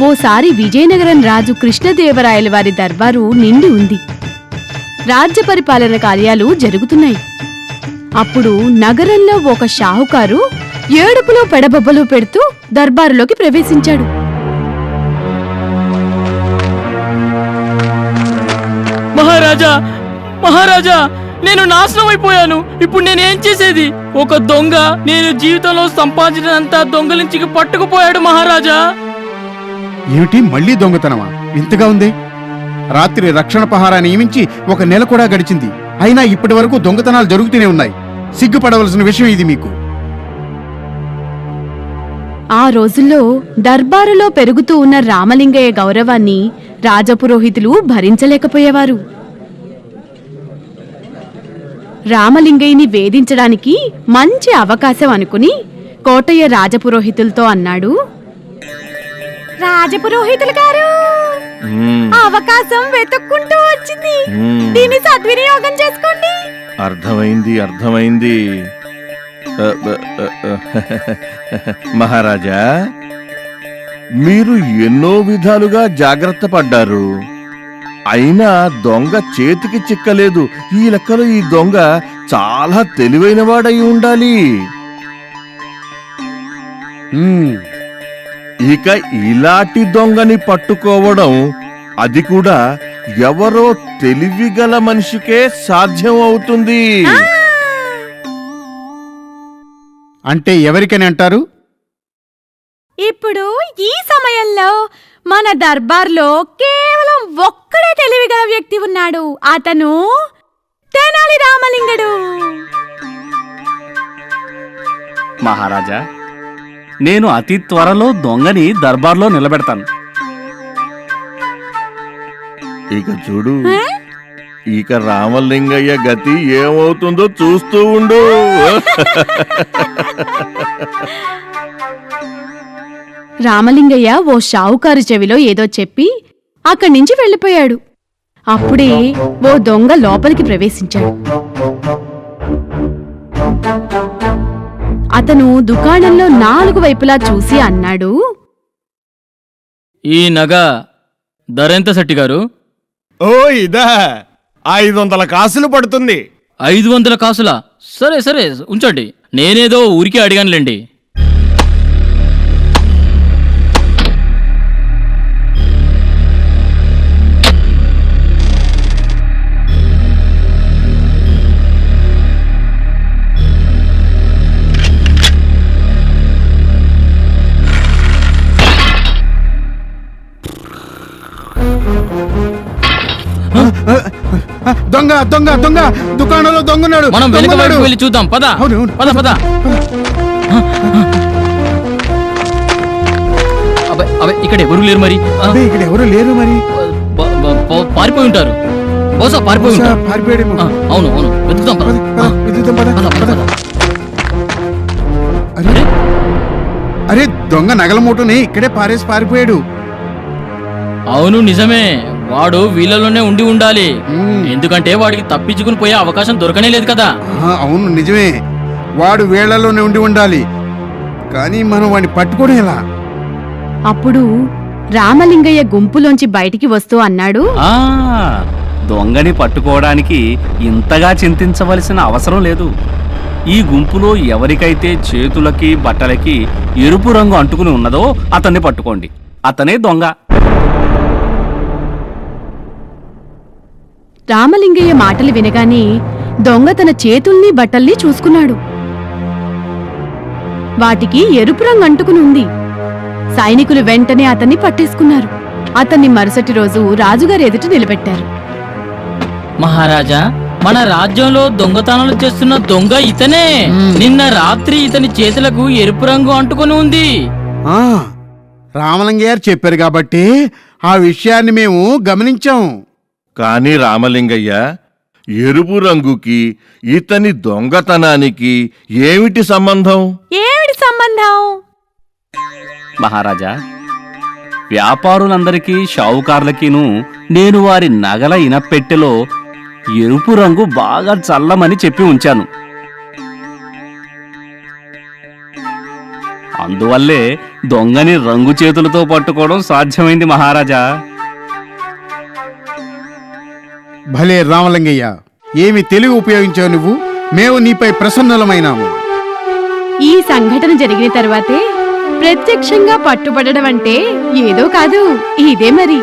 ఓసారి విజయనగరం రాజు కృష్ణదేవరాయల వారి దర్బారు నిండి ఉంది. రాజ్య పరిపాలన కార్యాలు జరుగుతున్నాయి. అప్పుడు నగరంలో ఒక షాహుకారు ఏడుపులో పెడబొబ్బలు పెడుతూ దర్బారులోకి ప్రవేశించాడు. మహారాజా, మహారాజా, నేను నాశనం అయిపోయాను. ఇప్పుడు నేనేం చేసేది? ఒక దొంగ నేను జీవితంలో సంపాదించినంత దొంగలించి పట్టుకుపోయాడు మహారాజా. ఏమిటి, మళ్ళీ దొంగతనమా? ఇంతగా ఉంది. రాత్రి రక్షణ పహారా నియమించి 1 నెల కూడా గడిచింది. అయినా ఇప్పటి వరకు దొంగతనాలు జరుగుతూనే ఉన్నాయి. సిగ్గుపడవలసిన విషయం ఇది మీకు. ఆ రోజుల్లో దర్బారులో పెరుగుతూ ఉన్న రామలింగయ్య గౌరవాన్ని రాజపురోహితులు భరించలేకపోయేవారు. రామలింగయ్యని వేధించడానికి మంచి అవకాశం అనుకుని కోటయ్య రాజపురోహితులతో అన్నాడు, రాజపురోహితులు గారు, అవకాశం వెతుక్కుంటూ వచ్చింది. దీన్ని సద్వినియోగం చేసుకోండి. అర్థమైంది, అర్థమైంది. మహారాజా, మీరు ఎన్నో విధాలుగా జాగ్రత్త పడ్డారు. అయినా దొంగ చేతికి చిక్కలేదు. ఈ లెక్కలో ఈ దొంగ చాలా తెలివైన వాడై ఉండాలి. ఇక ఇలాంటి దొంగని పట్టుకోవడం, అది కూడా ఎవరో తెలివిగల మనిషికే సాధ్యం అవుతుంది. అంటే ఎవరికని అంటారు? ఇప్పుడు ఈ సమయంలో మన దర్బార్లో కేవలం ఒక్కడే తెలివిగల వ్యక్తి ఉన్నాడు. అతను తెనాలి రామలింగడు. మహారాజా, నేను అతి త్వరలో దొంగని దర్బార్లో నిలబెడతాను. ఇక చూడు, ఇక రామలింగయ్య గతి ఏమవుతుందో చూస్తూ ఉండు. రామలింగయ్య ఓ షావుకారు చెవిలో ఏదో చెప్పి అక్కడి నుంచి వెళ్ళిపోయాడు. అప్పుడే ఓ దొంగ లోపలికి ప్రవేశించాడు. అతను దుకాణంలో 4 వైపులా చూసి అన్నాడు, ఈ నగ ధరెంత శెట్టి గారు? ఓ ఇదా, 500 కాసులు పడుతుంది. 500 కాసులా? సరే సరే, ఉంచండి. నేనేదో ఊరికే అడిగానులేండి. దొంగ దొంగ దొంగ, దుకాణంలో దొంగన్నాడు. మనం వెనక వైపు వెళ్ళి చూద్దాం. పద పద పద. ఇక్కడ ఎవరు లేరు మరి. ఇక్కడ ఎవరు లేరు మరి. పారిపోయి ఉంటారు. బహుశా పారిపోయి ఉంటారు. అవును అవును, వెతుకుతాం. అరే, దొంగ నగల మూటని ఇక్కడే పారేసి పారిపోయాడు. అవును, నిజమే. వాడు వీళ్ళలోనే ఉండి ఉండాలి. ఎందుకంటే వాడికి తప్పించుకుని పోయే అవకాశం దొరకనే లేదు కదా. అవును, నిజమే. వాడు వీళ్లలోనే ఉండి ఉండాలి. కానీ మనం వాడిని పట్టుకోవడం ఎలా? అప్పుడు రామలింగయ్య గుంపులోంచి బయటికి వస్తూ అన్నాడు, దొంగని పట్టుకోవడానికి ఇంతగా చింతించవలసిన అవసరం లేదు. ఈ గుంపులో ఎవరికైతే చేతులకి బట్టలకి ఎరుపు రంగు అంటుకుని ఉన్నదో అతన్ని పట్టుకోండి. అతనే దొంగ. రామలింగయ్య మాటలు వినగానే దొంగ తన చేతుల్ని బట్టల్ని చూసుకున్నాడు. వాటికి ఎరుపు రంగు అంటుకుని ఉంది. సైనికులు వెంటనే అతన్ని పట్టేసుకున్నారు. అతన్ని మరుసటి రోజు రాజుగారి ఎదుట నిలబెట్టారు. మహారాజా, మన రాజ్యంలో దొంగతనాలు చేస్తున్న దొంగ ఇతనే. నిన్న రాత్రి ఇతని చేతులకు ఎరుపు రంగు అంటుకుని ఉంది. రామలింగయ్య చెప్పారు కాబట్టి ఆ విషయాన్ని మేము గమనించాం. కాని రామలింగయ్య, ఎరుపు రంగుకి ఇతని దొంగతనానికి ఏమిటి సంబంధం? మహారాజా, వ్యాపారులందరికీ షావుకార్లకిను నేను వారి నగల ఇనపెట్టెలో ఎరుపు రంగు బాగా చల్లమని చెప్పి ఉంచాను. అందువల్లే దొంగని రంగు చేతులతో పట్టుకోవడం సాధ్యమైంది మహారాజా. భలే రామలింగయ్య, ఏమి తెలివి ఉపయోగించావు నువ్వు. మేము నీపై ప్రసన్నులమైనాము. ఈ సంఘటన జరిగిన తర్వాతే ప్రత్యక్షంగా పట్టుబడడం అంటే ఏదో కాదు, ఇదే మరి.